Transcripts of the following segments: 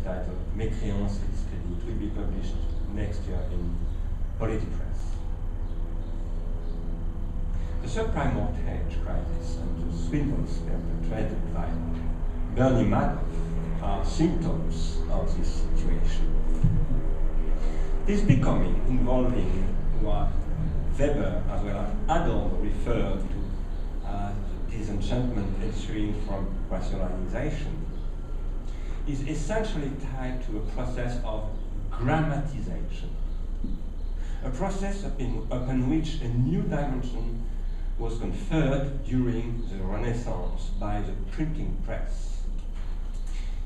entitled Mécréance et Discrédit. It will be published next year in Polity Press. The subprime mortgage crisis and the swindles perpetrated by Bernie Madoff are symptoms of this situation. This becoming involving what Weber as well as Adorno referred to as the disenchantment ensuing from rationalization is essentially tied to a process of grammatization, a process upon which a new dimension was conferred during the Renaissance by the printing press,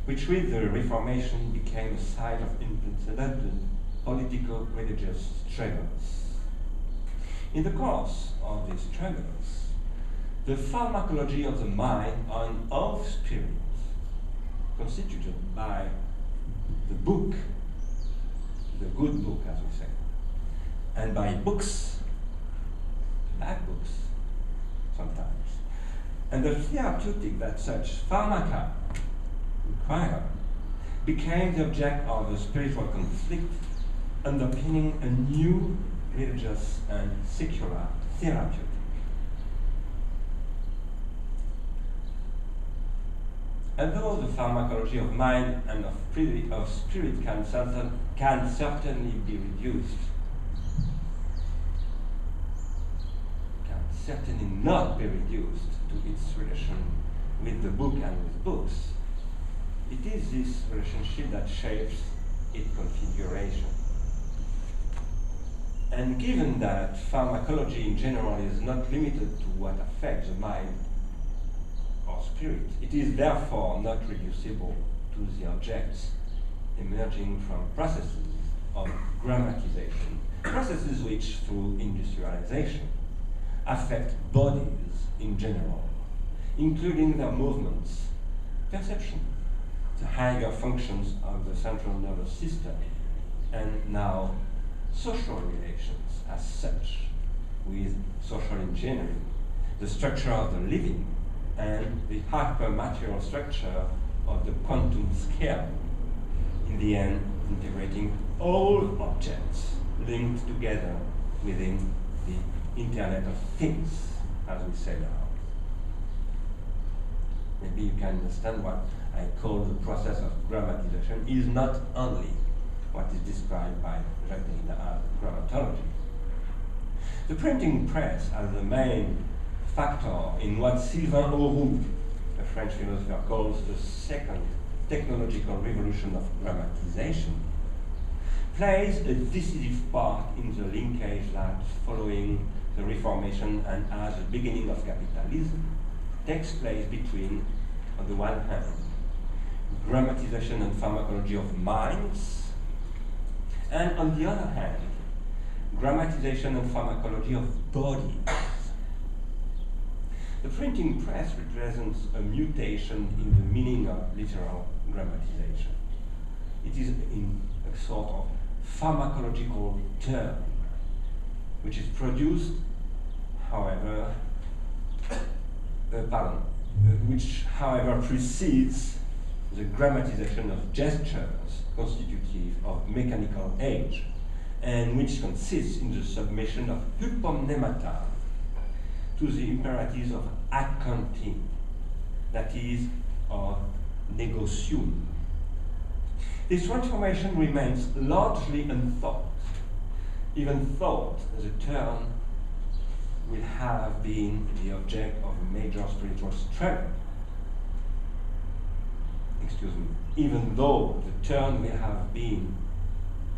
which with the Reformation became a site of unprecedented political religious struggles. In the course of these struggles, the pharmacology of the mind and of spirit, constituted by the book, the good book as we say, and by books, bad books sometimes, and the therapeutic that such pharmaca require, became the object of a spiritual conflict underpinning a new religious and secular therapeutic. Although the pharmacology of mind and of spirit can certainly be reduced, can certainly not be reduced to its relation with the book and with books, it is this relationship that shapes its configuration. And given that pharmacology in general is not limited to what affects the mind or spirit, it is therefore not reducible to the objects emerging from processes of grammatization, processes which, through industrialization, affect bodies in general, including their movements, perception, the higher functions of the central nervous system, and now social relations as such, with social engineering, the structure of the living, and the hypermaterial structure of the quantum scale, in the end integrating all objects linked together within the Internet of Things, as we say now. Maybe you can understand what I call the process of grammatization is not only what is described by Jacques Derrida as grammatology. The printing press as the main factor in what Sylvain Auroux, a French philosopher, calls the second technological revolution of grammatization, plays a decisive part in the linkage that, following the Reformation and as the beginning of capitalism, takes place between, on the one hand, grammatization and pharmacology of minds, and on the other hand, grammatization and pharmacology of bodies. The printing press represents a mutation in the meaning of literal grammatization. It is in a sort of pharmacological term, which is produced, however, which, however, precedes the grammatization of gestures constitutive of mechanical age, and which consists in the submission of hypomnemata to the imperatives of accounting, that is, of negocium. This transformation remains largely unthought, even though the term will have been the object of a major spiritual struggle. Excuse me, even though the term will have been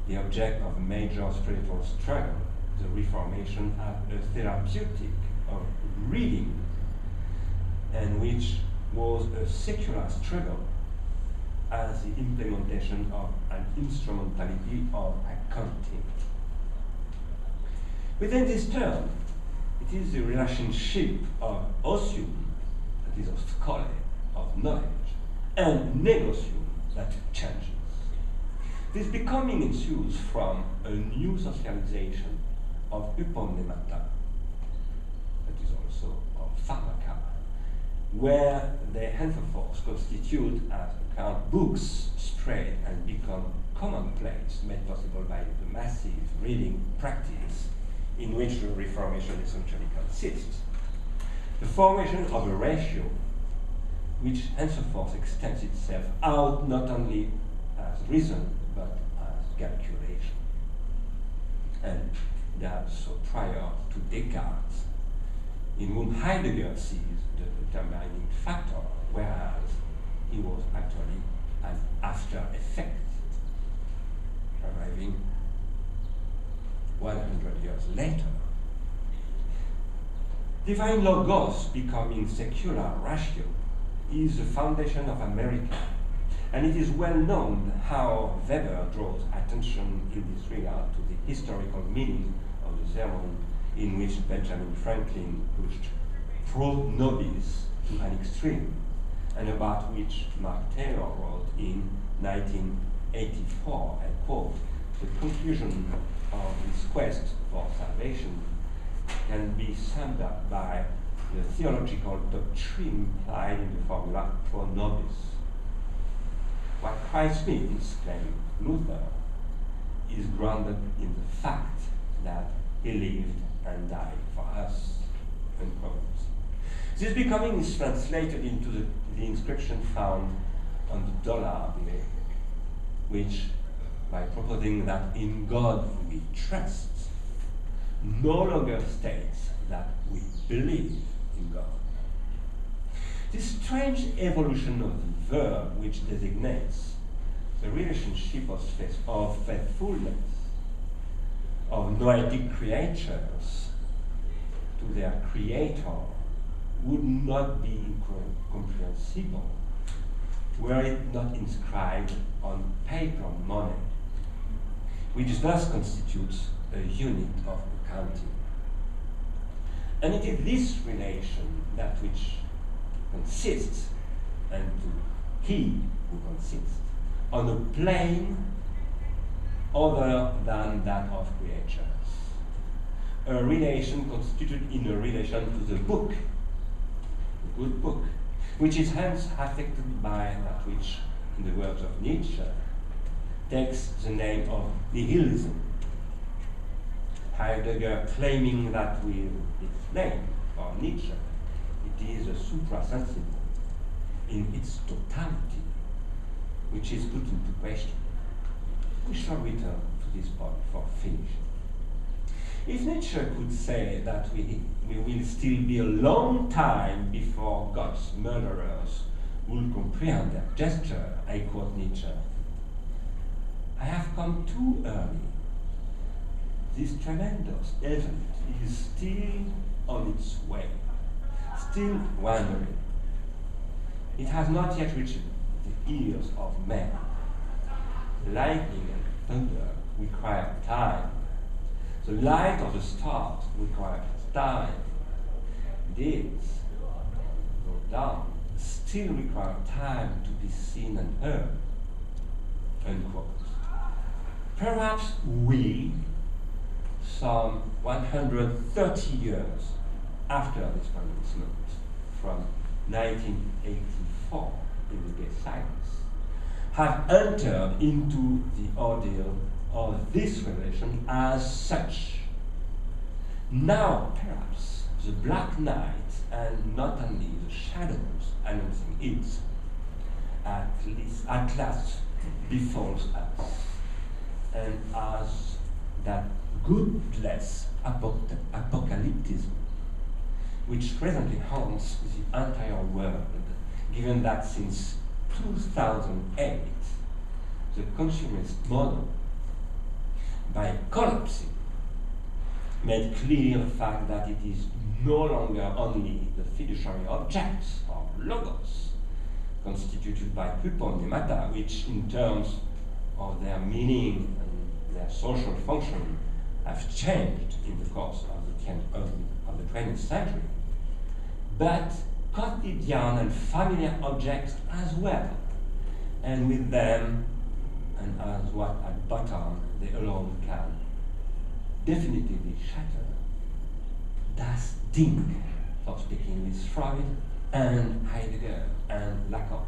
the object of a major spiritual struggle, the Reformation had a therapeutic of reading, and which was a secular struggle as the implementation of an instrumentality of accounting. Within this term, it is the relationship of osium, that is of scholar, of knowledge, and negocium that changes. This becoming ensues from a new socialization of hypomnemata, that is also of pharmaca, where the henceforth constitute as account books spread and become commonplace, made possible by the massive reading practice in which the Reformation essentially consists. The formation of a ratio which henceforth extends itself out not only as reason but as calculation. And that's so prior to Descartes, in whom Heidegger sees the determining factor, whereas he was actually an after effect, arriving 100 years later. Divine Logos becoming secular ratio is the foundation of America, and it is well known how Weber draws attention in this regard to the historical meaning of the sermon in which Benjamin Franklin pushed pro nobis to an extreme, and about which Mark Taylor wrote in 1984, and quote, "The conclusion of this quest for salvation can be summed up by the theological doctrine implied in the formula pro nobis. What Christ means, claimed Luther, is grounded in the fact that he lived and died for us," unquote. This becoming is translated into the inscription found on the dollar bill, which, by proposing that in God we trust, no longer states that we believe in God. This strange evolution of the verb which designates the relationship of faithfulness of noetic creatures to their creator would not be comprehensible were it not inscribed on paper money, which thus constitutes a unit of accounting. And it is this relation that which consists, and to he who consists, on a plane other than that of creatures. A relation constituted in a relation to the book, the good book, which is hence affected by that which, in the words of Nietzsche, takes the name of nihilism. Heidegger claiming that with its name, for Nietzsche, it is a suprasensible in its totality, which is put into question. We shall return to this point for finishing. If Nietzsche could say that we will still be a long time before God's murderers will comprehend their gesture, I quote Nietzsche, "I have come too early. This tremendous event is still on its way, still wandering. It has not yet reached the ears of men. Lightning and thunder require time. The light of the stars requires time. Deeds, though done, still require time to be seen and heard," unquote. Perhaps we, some 130 years after this pronouncement, from 1984 in the Gay Silence, have entered into the ordeal of this relation as such. Now, perhaps, the black night, and not only the shadows announcing it, at last befalls us, and as that godless apocalypticism, which presently haunts the entire world, given that since 2008, the consumerist model, by collapsing, made clear the fact that it is no longer only the fiduciary objects or logos constituted by hyponemata, which in terms of their meaning and their social function have changed in the course of the 20th century, but quotidian and familiar objects as well, and with them, and as what at bottom they alone can definitively shatter. Das Ding, for speaking with Freud, and Heidegger and Lacan,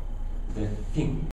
the thing